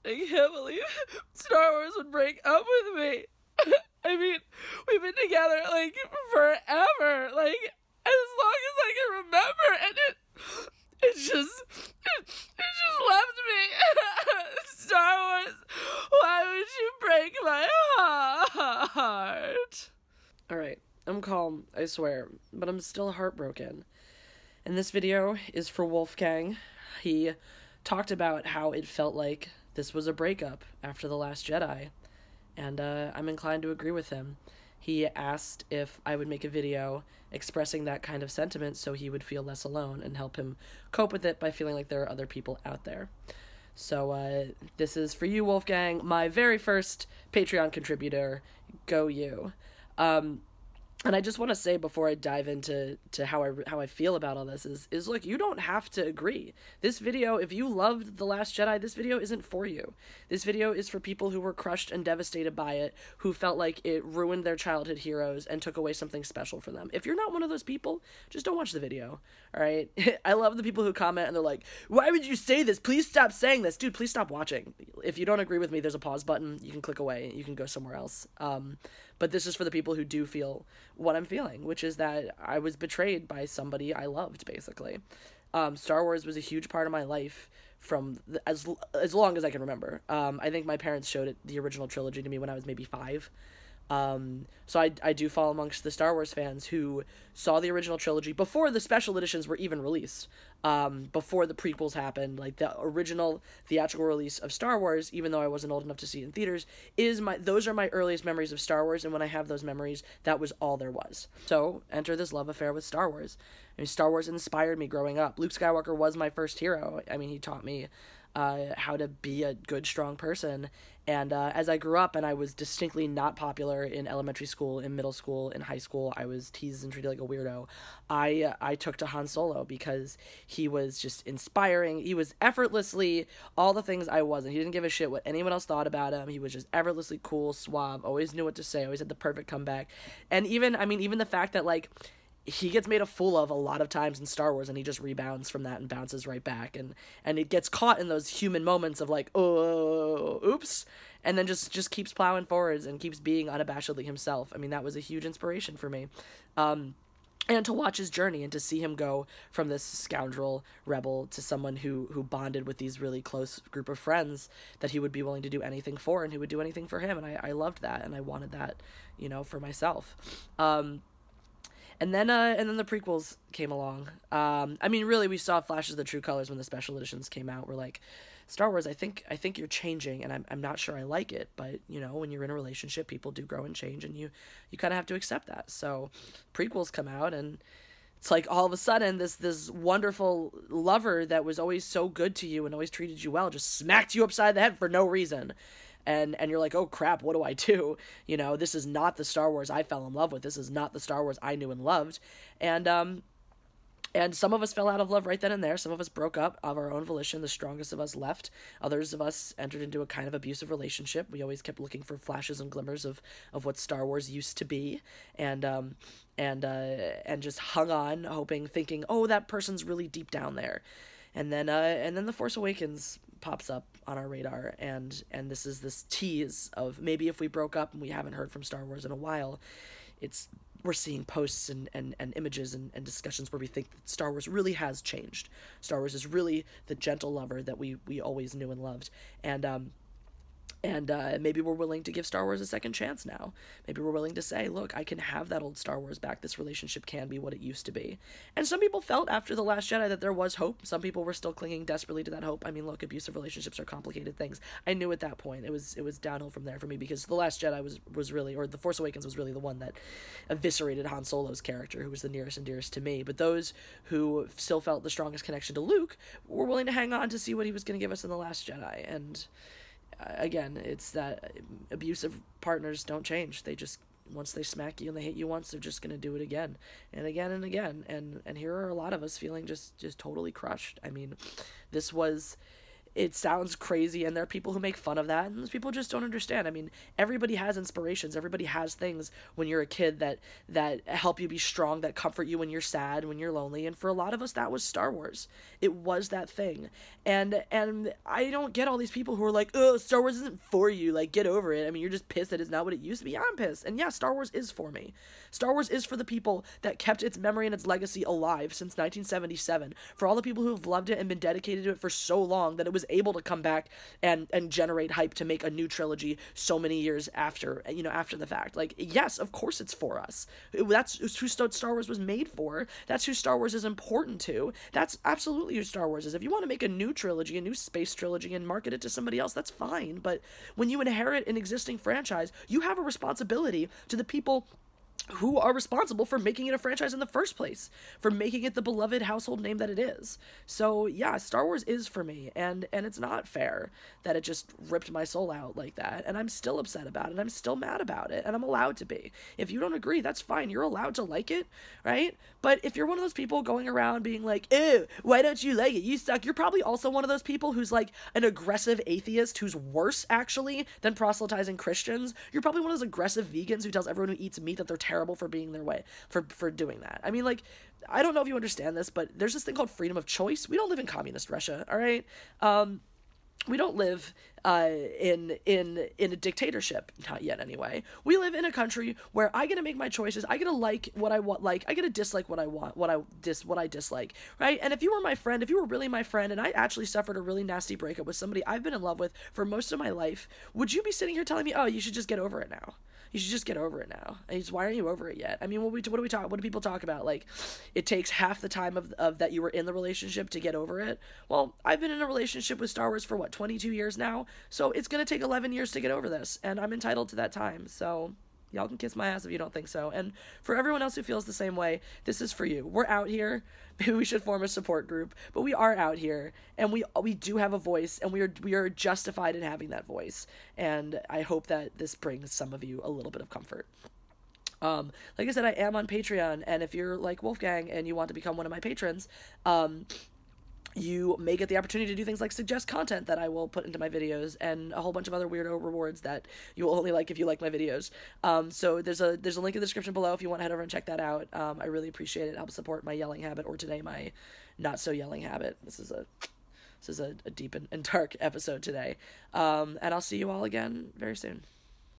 I can't believe Star Wars would break up with me. I mean, we've been together, like, forever. Like, as long as I can remember, and it just left me. Star Wars, why would you break my heart? Alright, I'm calm, I swear, but I'm still heartbroken. And this video is for Wolfgang. He talked about how it felt like this was a breakup after The Last Jedi, and I'm inclined to agree with him. He asked if I would make a video expressing that kind of sentiment so he would feel less alone and help him cope with it by feeling like there are other people out there. So this is for you, Wolfgang, my very first Patreon contributor. Go you. And I just want to say before I dive into how I feel about all this is look, you don't have to agree. This video, if you loved The Last Jedi, this video isn't for you. This video is for people who were crushed and devastated by it, who felt like it ruined their childhood heroes and took away something special from them. If you're not one of those people, just don't watch the video, all right? I love the people who comment and they're like, why would you say this? Please stop saying this. Dude, please stop watching. If you don't agree with me, there's a pause button. You can click away. You can go somewhere else. But this is for the people who do feel what I'm feeling, which is that I was betrayed by somebody I loved, basically. Star Wars was a huge part of my life from as long as I can remember. I think my parents showed the original trilogy to me when I was maybe 5. So I do fall amongst the Star Wars fans who saw the original trilogy before the special editions were even released, before the prequels happened. Like, the original theatrical release of Star Wars, even though I wasn't old enough to see it in theaters, those are my earliest memories of Star Wars, and when I have those memories, that was all there was. So, enter this love affair with Star Wars. I mean, Star Wars inspired me growing up. Luke Skywalker was my first hero. I mean, he taught me how to be a good, strong person. And as I grew up and I was distinctly not popular in elementary school, in middle school, in high school, I was teased and treated like a weirdo. I took to Han Solo because he was just inspiring. He was effortlessly all the things I wasn't. He didn't give a shit what anyone else thought about him. He was just effortlessly cool, suave, always knew what to say, always had the perfect comeback. And even the fact that, like, he gets made a fool of a lot of times in Star Wars, and he just rebounds from that and bounces right back, and it gets caught in those human moments of like, oh, oops, and then just keeps plowing forwards and keeps being unabashedly himself. I mean, that was a huge inspiration for me. And to watch his journey and to see him go from this scoundrel rebel to someone who bonded with these really close group of friends that he would be willing to do anything for, and who would do anything for him, and I loved that, and I wanted that, for myself. And then the prequels came along. I mean, really, we saw flashes of the true colors when the special editions came out. We're like, Star Wars, I think you're changing, and I'm not sure I like it, but, when you're in a relationship, people do grow and change, and you kind of have to accept that. So prequels come out, and it's like all of a sudden this wonderful lover that was always so good to you and always treated you well just smacked you upside the head for no reason. And you're like, oh crap, what do I do? This is not the Star Wars I fell in love with. This is not the Star Wars I knew and loved. And some of us fell out of love right then and there. Some of us broke up of our own volition. The strongest of us left. Others of us entered into a kind of abusive relationship. We always kept looking for flashes and glimmers of what Star Wars used to be. And just hung on, hoping, thinking, oh, that person's really deep down there. And then The Force Awakens pops up on our radar, and this is this tease of maybe if we broke up and we haven't heard from Star Wars in a while, we're seeing posts and images and discussions where we think that Star Wars really has changed. Star Wars is really the gentle lover that we always knew and loved. And maybe we're willing to give Star Wars a second chance now. Maybe we're willing to say, look, I can have that old Star Wars back. This relationship can be what it used to be. And some people felt after The Last Jedi that there was hope. Some people were still clinging desperately to that hope. I mean, look, abusive relationships are complicated things. I knew at that point. It was downhill from there for me, because The Last Jedi was really, or The Force Awakens was really the one that eviscerated Han Solo's character, who was the nearest and dearest to me. But those who still felt the strongest connection to Luke were willing to hang on to see what he was going to give us in The Last Jedi. And again, it's that abusive partners don't change. They just, once they smack you and they hit you once, they're just going to do it again and again and again. And here are a lot of us feeling just totally crushed. I mean, this was it sounds crazy, and there are people who make fun of that, and those people just don't understand. I mean, everybody has inspirations. Everybody has things when you're a kid that help you be strong, that comfort you when you're sad, when you're lonely. And for a lot of us, that was Star Wars. It was that thing. And I don't get all these people who are like, oh, Star Wars isn't for you. Like, get over it. I mean, you're just pissed that it's not what it used to be. Yeah, I'm pissed. And yeah, Star Wars is for me. Star Wars is for the people that kept its memory and its legacy alive since 1977. For all the people who have loved it and been dedicated to it for so long that it was able to come back and generate hype to make a new trilogy so many years after, after the fact. Like, yes, of course it's for us. That's who Star Wars was made for. That's who Star Wars is important to. That's absolutely who Star Wars is. If you want to make a new trilogy, a new space trilogy, and market it to somebody else, that's fine. But when you inherit an existing franchise, you have a responsibility to the people who are responsible for making it a franchise in the first place, for making it the beloved household name that it is. So yeah, Star Wars is for me, and it's not fair that it just ripped my soul out like that, and I'm still upset about it, I'm still mad about it, and I'm allowed to be. If you don't agree, that's fine, you're allowed to like it, right? But if you're one of those people going around being like, ew, why don't you like it, you suck, you're probably also one of those people who's like an aggressive atheist who's worse, actually, than proselytizing Christians. You're probably one of those aggressive vegans who tells everyone who eats meat that they're terrible for being their way, for doing that. I mean, like, I don't know if you understand this, but there's this thing called freedom of choice. We don't live in communist Russia, all right? We don't live in a dictatorship, not yet anyway. We live in a country where I get to make my choices. I get to like what I want, like I get to dislike what I want, what I dislike, right? And if you were my friend, if you were really my friend, and I actually suffered a really nasty breakup with somebody I've been in love with for most of my life, would you be sitting here telling me, oh, you should just get over it now? You should just get over it now. And why aren't you over it yet? I mean, what do we talk? What do people talk about? Like, it takes half the time of that you were in the relationship to get over it. Well, I've been in a relationship with Star Wars for 22 years now, so it's gonna take 11 years to get over this, and I'm entitled to that time. So y'all can kiss my ass if you don't think so. And for everyone else who feels the same way, this is for you. We're out here. Maybe we should form a support group, but we are out here, and we do have a voice, and we are justified in having that voice. And I hope that this brings some of you a little bit of comfort. Like I said, I am on Patreon, and if you're like Wolfgang and you want to become one of my patrons, you may get the opportunity to do things like suggest content that I will put into my videos, and a whole bunch of other weirdo rewards that you will only like if you like my videos. So there's a link in the description below if you want to head over and check that out. I really appreciate it. It helps support my yelling habit, or today my not so yelling habit. This is a deep and dark episode today. And I'll see you all again very soon.